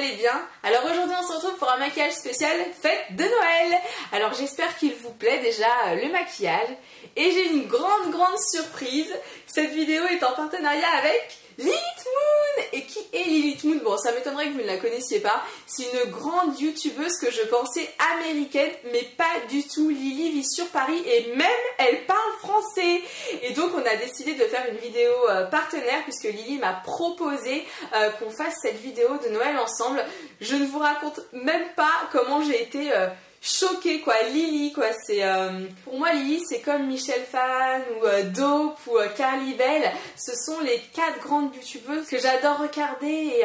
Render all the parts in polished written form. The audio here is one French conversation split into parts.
allez bien? Alors aujourd'hui on se retrouve pour un maquillage spécial fête de Noël. Alors j'espère qu'il vous plaît déjà le maquillage. Et j'ai une grande surprise. Cette vidéo est en partenariat avec Lilith Moon. Et qui est Lilith Moon? Bon, ça m'étonnerait que vous ne la connaissiez pas. C'est une grande youtubeuse que je pensais américaine, mais pas du tout. Lily vit sur Paris et même elle parle français. Et donc on a décidé de faire une vidéo partenaire puisque Lily m'a proposé qu'on fasse cette vidéo de Noël ensemble. Je ne vous raconte même pas comment j'ai été choquée quoi. Lily quoi, c'est pour moi Lily c'est comme Michelle Phan ou Dope ou Carly Bell. Ce sont les 4 grandes youtubeuses que j'adore regarder et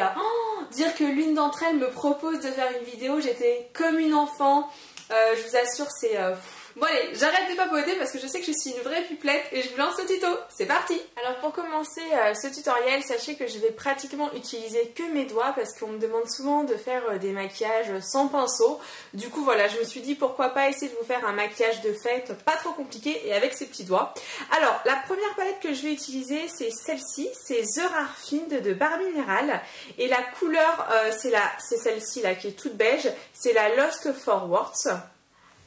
dire que l'une d'entre elles me propose de faire une vidéo, j'étais comme une enfant. Je vous assure c'est bon allez, j'arrête de papoter parce que je sais que je suis une vraie pupelette et je vous lance le tuto. C'est parti! Alors pour commencer ce tutoriel, sachez que je vais pratiquement utiliser que mes doigts parce qu'on me demande souvent de faire des maquillages sans pinceau. Du coup voilà, je me suis dit pourquoi pas essayer de vous faire un maquillage de fête pas trop compliqué et avec ses petits doigts. Alors la première palette que je vais utiliser c'est celle-ci, c'est The Rare Find de Barre Minéral et la couleur c'est celle-ci là qui est toute beige, c'est la Lost Forwards.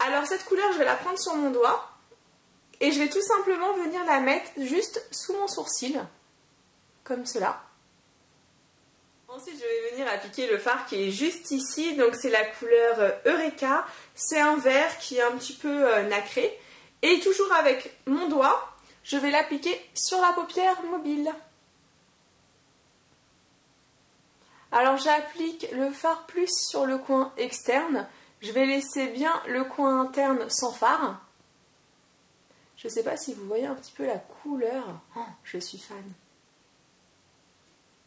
Alors cette couleur je vais la prendre sur mon doigt et je vais tout simplement venir la mettre juste sous mon sourcil, comme cela. Ensuite je vais venir appliquer le fard qui est juste ici, donc c'est la couleur Eureka, c'est un vert qui est un petit peu nacré. Et toujours avec mon doigt, je vais l'appliquer sur la paupière mobile. Alors j'applique le fard plus sur le coin externe. Je vais laisser bien le coin interne sans fard. Je ne sais pas si vous voyez un petit peu la couleur. Oh, je suis fan.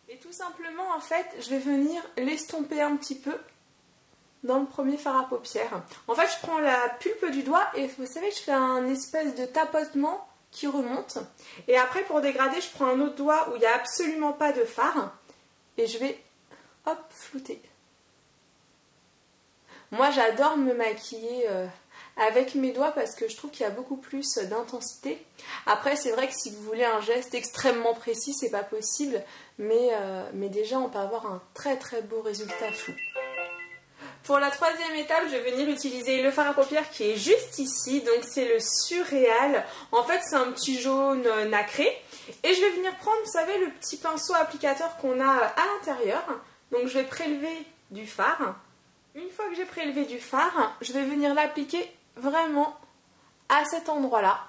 Et tout simplement, en fait, je vais venir l'estomper un petit peu dans le premier fard à paupières. En fait, je prends la pulpe du doigt et vous savez, je fais un espèce de tapotement qui remonte. Et après, pour dégrader, je prends un autre doigt où il n'y a absolument pas de fard. Et je vais, hop, flouter. Moi j'adore me maquiller avec mes doigts parce que je trouve qu'il y a beaucoup plus d'intensité. Après c'est vrai que si vous voulez un geste extrêmement précis c'est pas possible, mais déjà on peut avoir un très beau résultat flou. Pour la troisième étape, je vais venir utiliser le fard à paupières qui est juste ici, donc c'est le Surréal. En fait c'est un petit jaune nacré et je vais venir prendre, vous savez, le petit pinceau applicateur qu'on a à l'intérieur. Donc je vais prélever du fard. Une fois que j'ai prélevé du fard, je vais venir l'appliquer vraiment à cet endroit-là.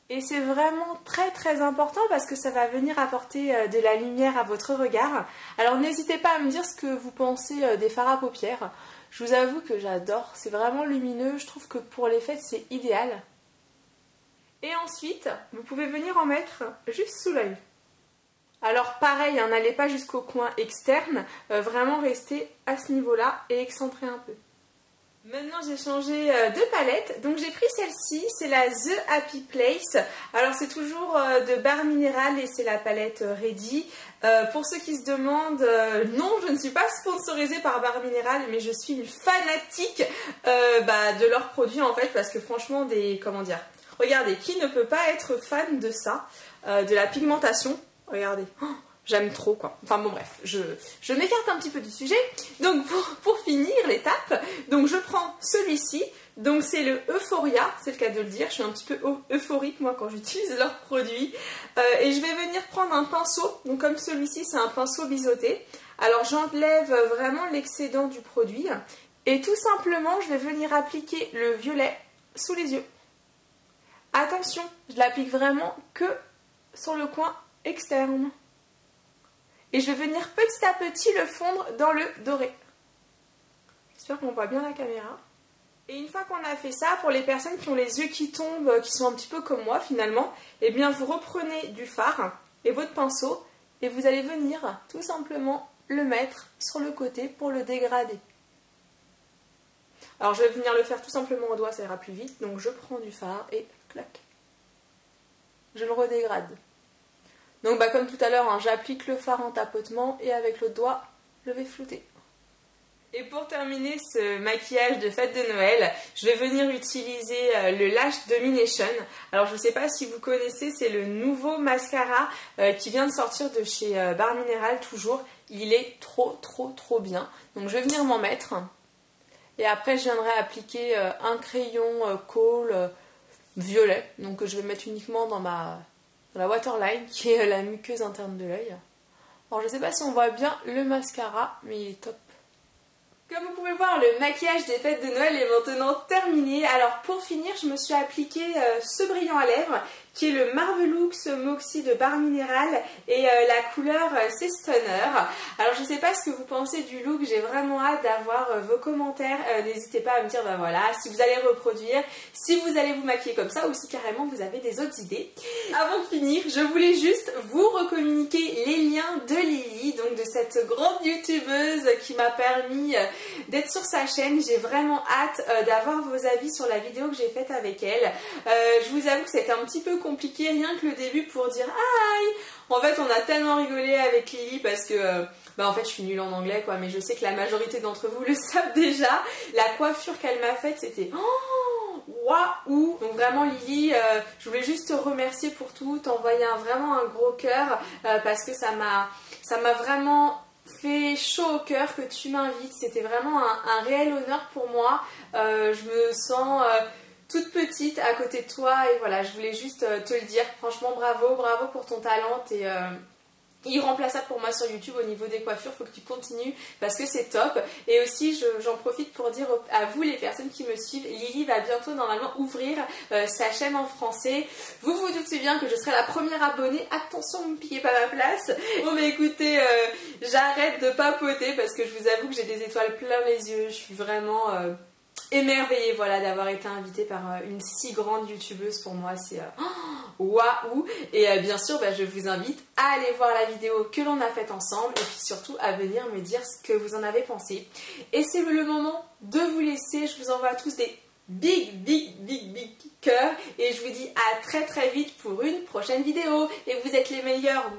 Et c'est vraiment très important parce que ça va venir apporter de la lumière à votre regard. Alors n'hésitez pas à me dire ce que vous pensez des fards à paupières. Je vous avoue que j'adore, c'est vraiment lumineux, je trouve que pour les fêtes c'est idéal. Et ensuite, vous pouvez venir en mettre juste sous l'œil. Alors pareil, n'allez pas jusqu'au coin externe, vraiment restez à ce niveau-là et excentrez un peu. Maintenant j'ai changé de palette, donc j'ai pris celle-ci, c'est la The Happy Place. Alors c'est toujours de Barre Minéral et c'est la palette Ready. Pour ceux qui se demandent, non je ne suis pas sponsorisée par Barre Minéral, mais je suis une fanatique de leurs produits en fait, parce que franchement, regardez, qui ne peut pas être fan de ça, de la pigmentation. Regardez, j'aime trop quoi. Enfin bon bref, je m'écarte un petit peu du sujet. Donc pour finir l'étape, donc je prends celui-ci. Donc c'est le Euphoria, c'est le cas de le dire. Je suis un petit peu euphorique moi quand j'utilise leurs produits. Et je vais venir prendre un pinceau. Donc comme celui-ci, c'est un pinceau biseauté. Alors j'enlève vraiment l'excédent du produit. Et tout simplement, je vais venir appliquer le violet sous les yeux. Attention, je l'applique vraiment que sur le coin externe. Et je vais venir petit à petit le fondre dans le doré. J'espère qu'on voit bien la caméra. Et une fois qu'on a fait ça, pour les personnes qui ont les yeux qui tombent, qui sont un petit peu comme moi finalement, eh bien vous reprenez du fard et votre pinceau et vous allez venir tout simplement le mettre sur le côté pour le dégrader. Alors je vais venir le faire tout simplement au doigt, ça ira plus vite. Donc je prends du fard et clac, je le redégrade. Donc comme tout à l'heure, j'applique le fard en tapotement et avec l'autre doigt, je vais flouter. Et pour terminer ce maquillage de fête de Noël, je vais venir utiliser le Lash Domination. Alors je ne sais pas si vous connaissez, c'est le nouveau mascara qui vient de sortir de chez Barre Minéral toujours. il est trop bien. Donc je vais venir m'en mettre. Et après je viendrai appliquer un crayon kohl violet. Donc je vais mettre uniquement dans la waterline qui est la muqueuse interne de l'œil. Alors je sais pas si on voit bien le mascara, mais il est top. Comme vous pouvez voir, le maquillage des fêtes de Noël est maintenant terminé. Alors pour finir, je me suis appliqué ce brillant à lèvres qui est le Marvelux Moxie de Barre Minéral et la couleur c'est Stunner. Alors je sais pas ce que vous pensez du look, j'ai vraiment hâte d'avoir vos commentaires. N'hésitez pas à me dire bah voilà, si vous allez reproduire, si vous allez vous maquiller comme ça ou si carrément vous avez des autres idées. Avant de finir, je voulais juste vous recommuniquer les liens de Lily, donc de cette grande youtubeuse qui m'a permis d'être sur sa chaîne. J'ai vraiment hâte d'avoir vos avis sur la vidéo que j'ai faite avec elle. Je vous avoue que c'était un petit peu compliqué, rien que le début pour dire aïe. En fait on a tellement rigolé avec Lily parce que en fait je suis nulle en anglais quoi, mais je sais que la majorité d'entre vous le savent déjà. La coiffure qu'elle m'a faite c'était waouh. Donc vraiment Lily, je voulais juste te remercier pour tout, t'envoyer vraiment un gros cœur parce que ça m'a vraiment fait chaud au cœur que tu m'invites. C'était vraiment un réel honneur pour moi. Je me sens toute petite à côté de toi et voilà, je voulais juste te le dire. Franchement bravo pour ton talent, t'es irremplaçable pour moi sur YouTube au niveau des coiffures. Faut que tu continues parce que c'est top. Et aussi j'en profite pour dire à vous les personnes qui me suivent, Lily va bientôt normalement ouvrir sa chaîne en français. Vous vous doutez bien que je serai la première abonnée. Attention, ne me piquez pas ma place. Bon mais écoutez, j'arrête de papoter parce que je vous avoue que j'ai des étoiles plein les yeux. Je suis vraiment émerveillée voilà, d'avoir été invitée par une si grande youtubeuse. Pour moi c'est waouh. Et bien sûr je vous invite à aller voir la vidéo que l'on a faite ensemble et puis surtout à venir me dire ce que vous en avez pensé. Et c'est le moment de vous laisser. Je vous envoie à tous des big cœurs et je vous dis à très vite pour une prochaine vidéo et vous êtes les meilleurs.